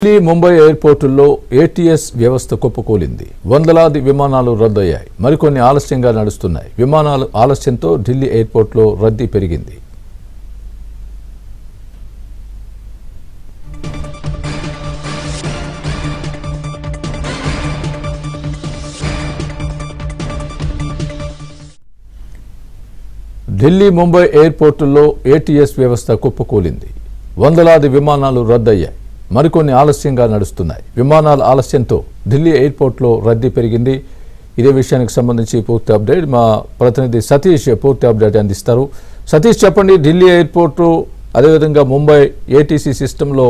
Delhi Mumbai ఎయిర్పోర్టుల్లో ATS వ్యవస్థ కుప్పకూలింది. వందలాది విమానాలు రద్దయ్యాయి. మరికొన్ని ఆలస్యంగా నడుస్తున్నాయి. విమానాలు ఆలస్యంతో ఢిల్లీ ఎయిర్పోర్టులో రద్దీ పెరిగింది. ఢిల్లీ ముంబై ఎయిర్పోర్టుల్లో ఏటీఎస్ వ్యవస్థ కుప్పకూలింది. వందలాది విమానాలు రద్దయ్యాయి. మరికొన్ని ఆలస్యంగా నడుస్తున్నాయి. విమానాల ఆలస్యంతో ఢిల్లీ ఎయిర్పోర్టులో రద్దీ పెరిగింది. ఇదే విషయానికి సంబంధించి పూర్తి అప్డేట్ మా ప్రతినిధి సతీష్ పూర్తి అప్డేట్ అందిస్తారు. సతీష్, చెప్పండి. ఢిల్లీ ఎయిర్పోర్టు అదేవిధంగా ముంబై ఏటీసీ సిస్టంలో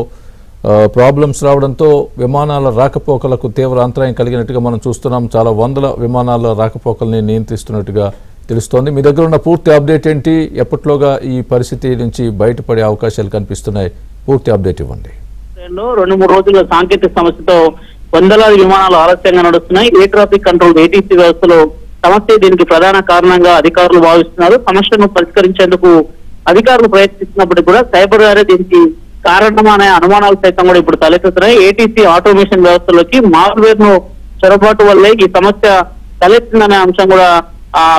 ప్రాబ్లమ్స్ రావడంతో విమానాల రాకపోకలకు తీవ్ర అంతరాయం కలిగినట్టుగా మనం చూస్తున్నాం. చాలా వందల విమానాల రాకపోకల్ని నియంత్రిస్తున్నట్టుగా తెలుస్తోంది. మీ దగ్గర ఉన్న పూర్తి అప్డేట్ ఏంటి? ఎప్పట్లోగా ఈ పరిస్థితి నుంచి బయటపడే అవకాశాలు కనిపిస్తున్నాయి? పూర్తి అప్డేట్ ఇవ్వండి. 2-3 రోజుల సాంకేతిక సమస్యతో వందలాది విమానాలు ఆలస్యంగా నడుస్తున్నాయి. ఎయిర్ ట్రాఫిక్ కంట్రోల్ ఏటీసీ వ్యవస్థలో సమస్య దీనికి ప్రధాన కారణంగా అధికారులు భావిస్తున్నారు. సమస్యను పరిష్కరించేందుకు అధికారులు ప్రయత్నిస్తున్నప్పటికీ కూడా సైబర్ వారే దీనికి కారణమనే అనుమానాలు సైతం కూడా ఇప్పుడు తలెత్తుతున్నాయి. ఏటీసీ ఆటోమేషన్ వ్యవస్థలోకి మాల్వేర్ ను చొరబాటు వల్లే ఈ సమస్య తలెత్తిందనే అంశం కూడా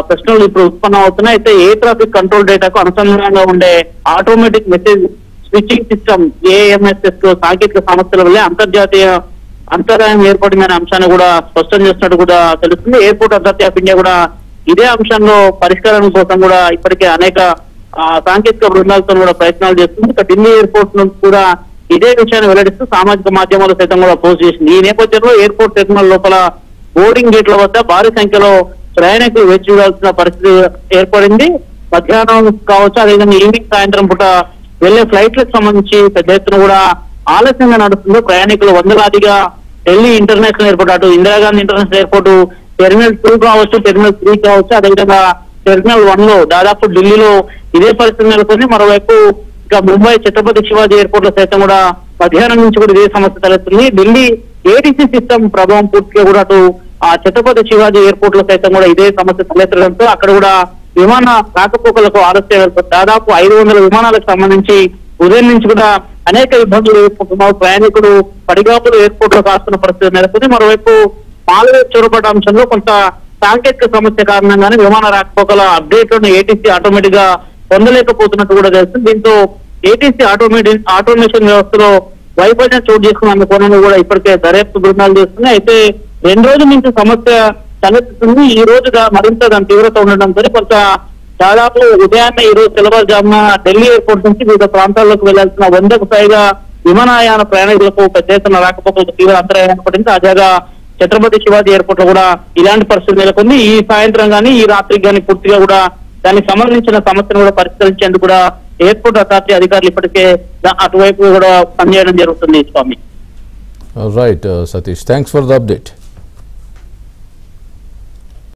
ప్రశ్నలు ఇప్పుడు ఉత్పన్నం అవుతున్నాయి. అయితే ఎయిర్ ట్రాఫిక్ కంట్రోల్ డేటాకు అనుసంధానంగా ఉండే ఆటోమేటిక్ మెసేజ్ స్విచ్చింగ్ సిస్టమ్ ఏఎంఎస్ఎస్ లో సాంకేతిక సమస్యల వల్లే అంతర్జాతీయ అంతరాయం ఏర్పడిందనే అంశాన్ని కూడా స్పష్టం చేస్తున్నట్టు కూడా తెలుస్తుంది. ఎయిర్పోర్ట్ అథారిటీ ఆఫ్ ఇండియా కూడా ఇదే అంశంలో పరిష్కారం కోసం కూడా ఇప్పటికే అనేక సాంకేతిక బృందాలతో కూడా ప్రయత్నాలు చేస్తుంది. ఇక ఢిల్లీ ఎయిర్పోర్ట్ నుంచి కూడా ఇదే విషయాన్ని వెల్లడిస్తూ సామాజిక మాధ్యమాలు సైతం కూడా పోస్ట్ చేసింది. ఈ నేపథ్యంలో ఎయిర్పోర్ట్ టెర్మినల్ లోపల బోర్డింగ్ గేట్ల వద్ద భారీ సంఖ్యలో ప్రయాణికులు వేచి చూడాల్సిన పరిస్థితి ఏర్పడింది. మధ్యాహ్నం కావచ్చు, అదేవిధంగా ఈవినింగ్ సాయంత్రం పూట వెళ్లే ఫ్లైట్లకు సంబంధించి పెద్ద ఎత్తున కూడా ఆలస్యంగా నడుస్తుందో ప్రయాణికులు వందలాదిగా ఢిల్లీ ఇంటర్నేషనల్ ఎయిర్పోర్ట్, అటు ఇందిరాగాంధీ ఇంటర్నేషనల్ ఎయిర్పోర్ట్ టెర్మినల్ 2 కావచ్చు, టెర్మినల్ 3 కావచ్చు, అదేవిధంగా టెర్మినల్ 1 లో దాదాపు ఢిల్లీలో ఇదే పరిస్థితి నెలకొంది. మరోవైపు ఇక ముంబై ఛత్రపతి శివాజీ ఎయిర్పోర్ట్ లో సైతం కూడా మధ్యాహ్నం నుంచి కూడా ఇదే సమస్య తలెత్తుంది. ఢిల్లీ ఏటీసీ సిస్టమ్ ప్రభావం పూర్తిగా కూడా అటు ఛత్రపతి శివాజీ ఎయిర్పోర్ట్ లో సైతం కూడా ఇదే సమస్య తలెత్తడంతో అక్కడ కూడా విమాన రాకపోకలకు ఆలస్యం. దాదాపు 500 విమానాలకు సంబంధించి ఉదయం నుంచి కూడా అనేక ఇబ్బందులు ఎదుర్కొంటున్నారు. ప్రయాణికులు పడిగాపులు ఎయిర్పోర్ట్ లో కాస్తున్న పరిస్థితి నెలకొంది. మరోవైపు మాల్వేర్ చొరబాటు అంశంలో కొంత సాంకేతిక సమస్య కారణంగానే విమాన రాకపోకల అప్డేట్ లను ఏటీసీ ఆటోమేటిక్ గా పొందలేకపోతున్నట్టు కూడా తెలుస్తుంది. దీంతో ఏటీసీ ఆటోమేషన్ వ్యవస్థలో వైఫల్యం చోటు చేసుకున్న కోణంలో కూడా ఇప్పటికే దర్యాప్తు బృందాలు చేస్తున్నాయి. అయితే 2 రోజుల నుంచి సమస్య తలెత్తుతుంది. ఈ రోజుగా మరింత దాని తీవ్రత ఉండడంతో కొంత దాదాపు ఉదయాన్నే ఈ రోజు తెల్లవారుజామున ఢిల్లీ ఎయిర్పోర్ట్ నుంచి వివిధ ప్రాంతాల్లోకి వెళ్లాల్సిన 100కు పైగా విమానయాన ప్రయాణికులకు పెద్ద ఎత్తున రాకపోకలకు తీవ్ర అంతరాయం ఏర్పడింది. తాజాగా ఛత్రపతి శివాజీ ఎయిర్పోర్ట్ లో కూడా ఇలాంటి పరిస్థితి నెలకొంది. ఈ సాయంత్రం గానీ ఈ రాత్రికి గానీ పూర్తిగా కూడా దానికి సంబంధించిన సమస్యను కూడా పరిష్కరించేందుకు కూడా ఎయిర్పోర్ట్ అథారిటీ అధికారులు ఇప్పటికే అటువైపు కూడా పనిచేయడం జరుగుతుంది. Swami right Satish, thanks for the update.